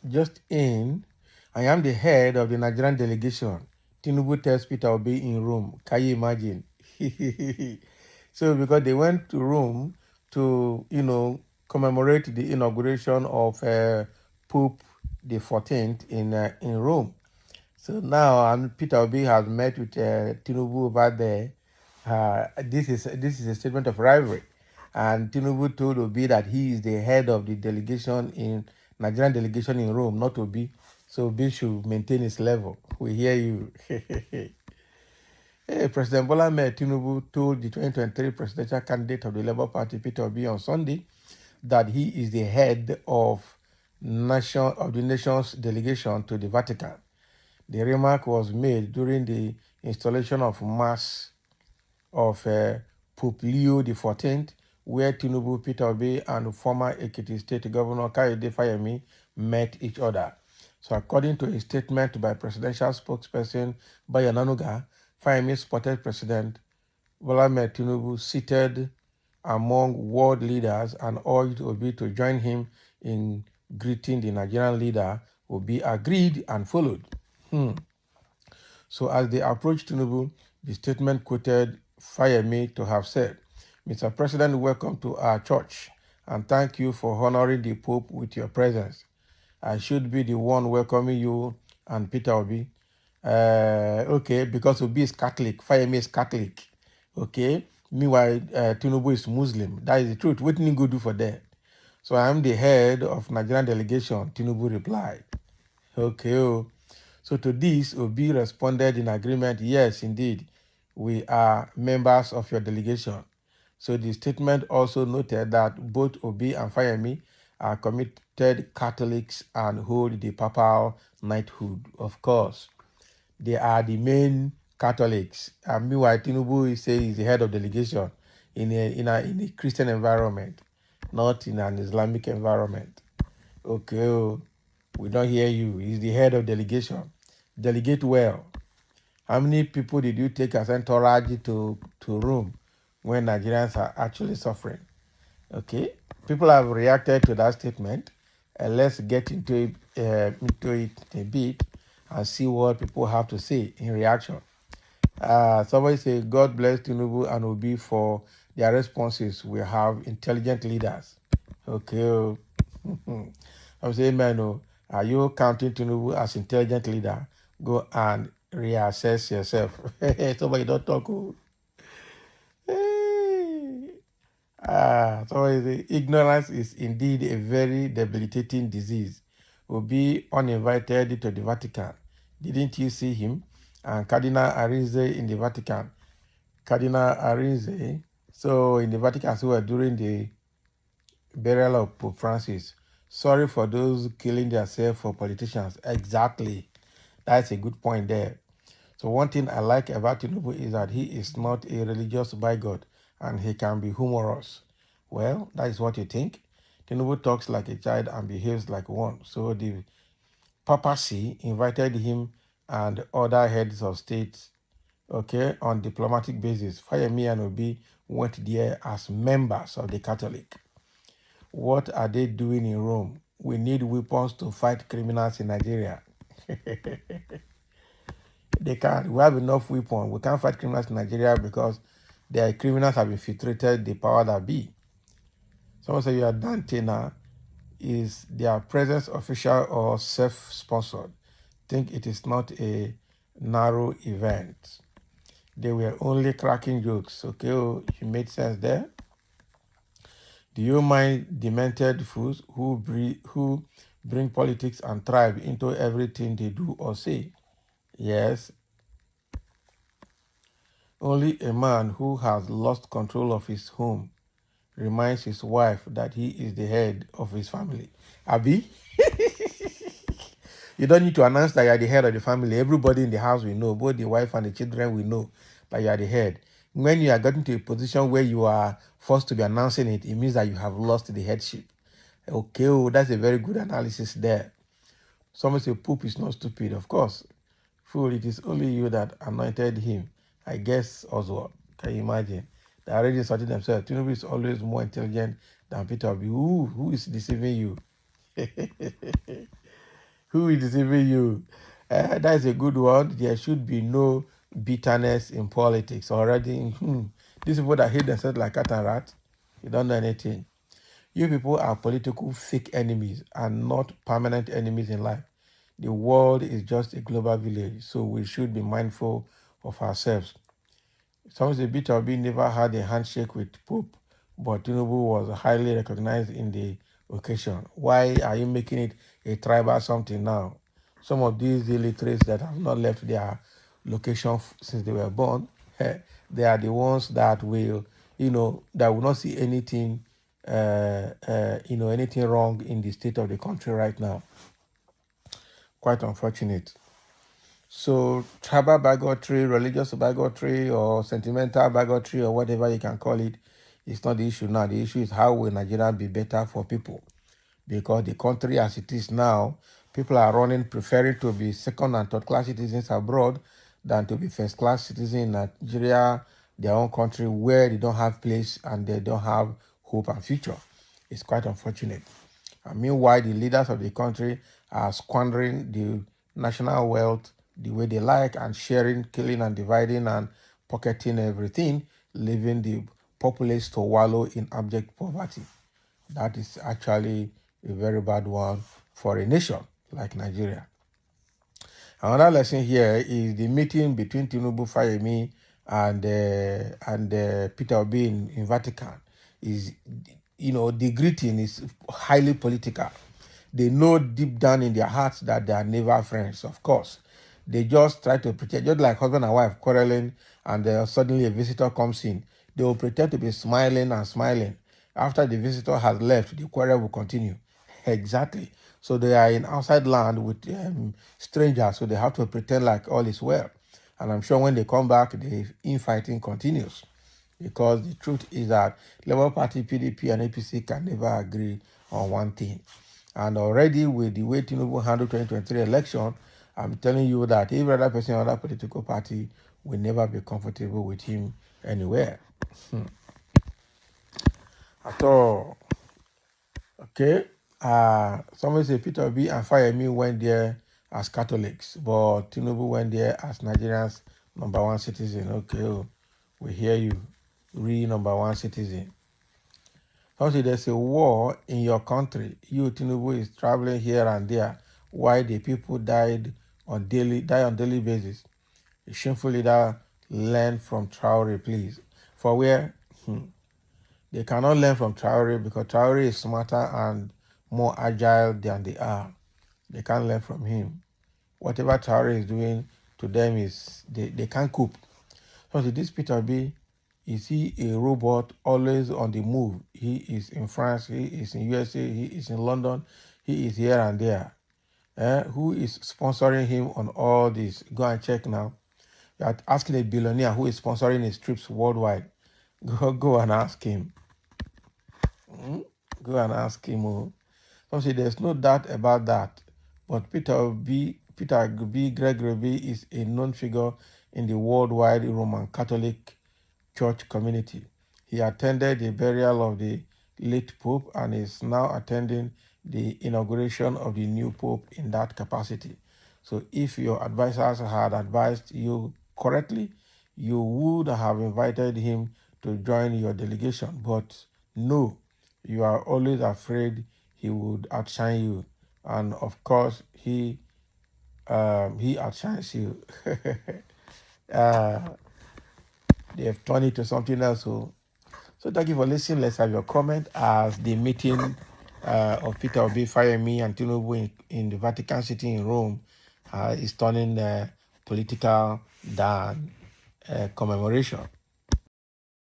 Just in, I am the head of the Nigerian delegation. Tinubu tells Peter Obi in Rome. Can you imagine? So because they went to Rome to, commemorate the inauguration of Pope the 14th in Rome. So now Peter Obi has met with Tinubu over there. This is a statement of rivalry, and Tinubu told Obi that he is the head of the delegation in Nigerian delegation in Rome, not Obi. So Obi should maintain his level. We hear you. President Bola Ahmed Tinubu told the 2023 presidential candidate of the Labour Party, Peter Obi, on Sunday that he is the head of the nation's delegation to the Vatican. The remark was made during the installation of Mass of Pope Leo XIV, where Tinubu, Peter Obi, and former Ekiti State Governor Kayode Fayemi met each other. So according to a statement by presidential spokesperson Bayo Nanuga, Fayemi spotted President Bola Ahmed Tinubu seated among world leaders and urged Obi to join him in greeting the Nigerian leader. Obi agreed and followed. So as they approached Tinubu, the statement quoted Fayemi to have said, "Mr. President, welcome to our church, and thank you for honoring the Pope with your presence. I should be the one welcoming you and Peter Obi." Okay, because Obi is Catholic, Fayemi is Catholic. Okay, meanwhile, Tinubu is Muslim. That is the truth. What did you go do for that? So I am the head of Nigerian delegation, Tinubu replied. Okay. So to this, Obi responded in agreement, "Yes, indeed, we are members of your delegation." So the statement also noted that both Obi and Fayemi are committed Catholics and hold the papal knighthood. Of course, they are the main Catholics. And meanwhile, Tinubu says he's the head of delegation in a Christian environment, not in an Islamic environment. Okay, we don't hear you. He's the head of delegation. Delegate well. How many people did you take as entourage to Rome when Nigerians are actually suffering? Okay, people have reacted to that statement. Let's get into it a bit and see what people have to say in reaction. Somebody say, "God bless Tinubu and Obi for their responses. We have intelligent leaders." Okay. I'm saying, man, are you counting Tinubu as intelligent leader? Go and reassess yourself. Somebody don't talk. Hey. Somebody say, "Ignorance is indeed a very debilitating disease." Will be uninvited to the Vatican. Didn't you see him? And Cardinal Arinze in the Vatican. Cardinal Arinze, so in the Vatican as well during the burial of Pope Francis. Sorry for those killing themselves for politicians. Exactly. That's a good point there. So one thing I like about Tinubu is that he is not a religious bigot and he can be humorous. Well, that is what you think. Tinubu talks like a child and behaves like one. So the papacy invited him and other heads of state, okay, on diplomatic basis. Fayemi and Obi went there as members of the Catholic. What are they doing in Rome? We need weapons to fight criminals in Nigeria. They can't. We have enough weapons. We can't fight criminals in Nigeria because their criminals have infiltrated the power that be. Someone say you are Dante now. Is their presence official or self-sponsored? Think it is not a narrow event. They were only cracking jokes. Okay, you made sense there. Do you mind demented fools who bring politics and tribe into everything they do or say? Yes. Only a man who has lost control of his home reminds his wife that he is the head of his family. Abi? You don't need to announce that you are the head of the family. Everybody in the house will know, both the wife and the children will know that you are the head. When you are getting to a position where you are forced to be announcing it, it means that you have lost the headship. Okay, that's a very good analysis there. Someone say Pope is not stupid. Of course. Fool, it is only you that anointed him. I guess Oswald. Can you imagine? They are already sorting themselves. Tinubu is always more intelligent than Peter Obi. Who is deceiving you? Who is deceiving you? That is a good one. There should be no bitterness in politics already. These people that hate themselves like cat and rat, you don't know anything. You people are political fake enemies and not permanent enemies in life. The world is just a global village, so we should be mindful of ourselves. Some say Peter Obi never had a handshake with Pope, but Tinubu was highly recognized in the occasion. Why are you making it a tribal something now? Some of these illiterates that have not left their location since they were born, they are the ones that will, that will not see anything, anything wrong in the state of the country right now. Quite unfortunate. So tribal bigotry, religious bigotry, or sentimental bigotry, or whatever you can call it, is not the issue now. The issue is how will Nigeria be better for people? Because the country as it is now, people are running, preferring to be second and third class citizens abroad than to be first class citizens in Nigeria, their own country, where they don't have place and they don't have hope and future. It's quite unfortunate. And meanwhile, the leaders of the country are squandering the national wealth the way they like and sharing, killing, and dividing and pocketing everything, leaving the populace to wallow in abject poverty. That is actually a very bad one for a nation like Nigeria. Another lesson here is the meeting between Tinubu, Fayemi, and Peter Obi in Vatican. Is the greeting is highly political. They know deep down in their hearts that they are never friends. Of course, they just try to pretend, just like husband and wife quarreling, and suddenly a visitor comes in. They will pretend to be smiling and smiling. After the visitor has left, the quarrel will continue. Exactly. So they are in outside land with strangers, so they have to pretend like all is well. And I'm sure when they come back, the infighting continues. Because the truth is that Labour Party, PDP, and APC can never agree on one thing. And already with the way Tinubu handled 2023 election, I'm telling you that every other person in another political party will never be comfortable with him anywhere. At all. Okay. Somebody say Peter Obi and Fayemi went there as Catholics, but Tinubu went there as Nigeria's number one citizen. Okay, we hear you. Number one citizen. Somebody say there's a war in your country. You, Tinubu, is traveling here and there. Why the people die on daily basis? A shameful leader learn from Traore, please. For where? They cannot learn from Traore because Traore is smarter and more agile than they are. They can't learn from him. Whatever Traore is doing to them is they can't cope. So this Peter B, is he a robot always on the move? He is in France, he is in USA, he is in London, he is here and there. Who is sponsoring him on all this? Go and check now. You're asking a billionaire who is sponsoring his trips worldwide. Go and ask him. Go and ask him. So see, there's no doubt about that. But Peter B. Gregory B. is a known figure in the worldwide Roman Catholic Church community. He attended the burial of the late Pope and is now attending the inauguration of the new Pope in that capacity. So if your advisors had advised you correctly, you would have invited him to join your delegation. But no, you are always afraid he would outshine you. And of course, he outshines you. They have turned it to something else. So thank you for listening. Let's have your comment as the meeting of Peter Obi, Fayemi, and Tinubu in the Vatican City in Rome is turning political than commemoration.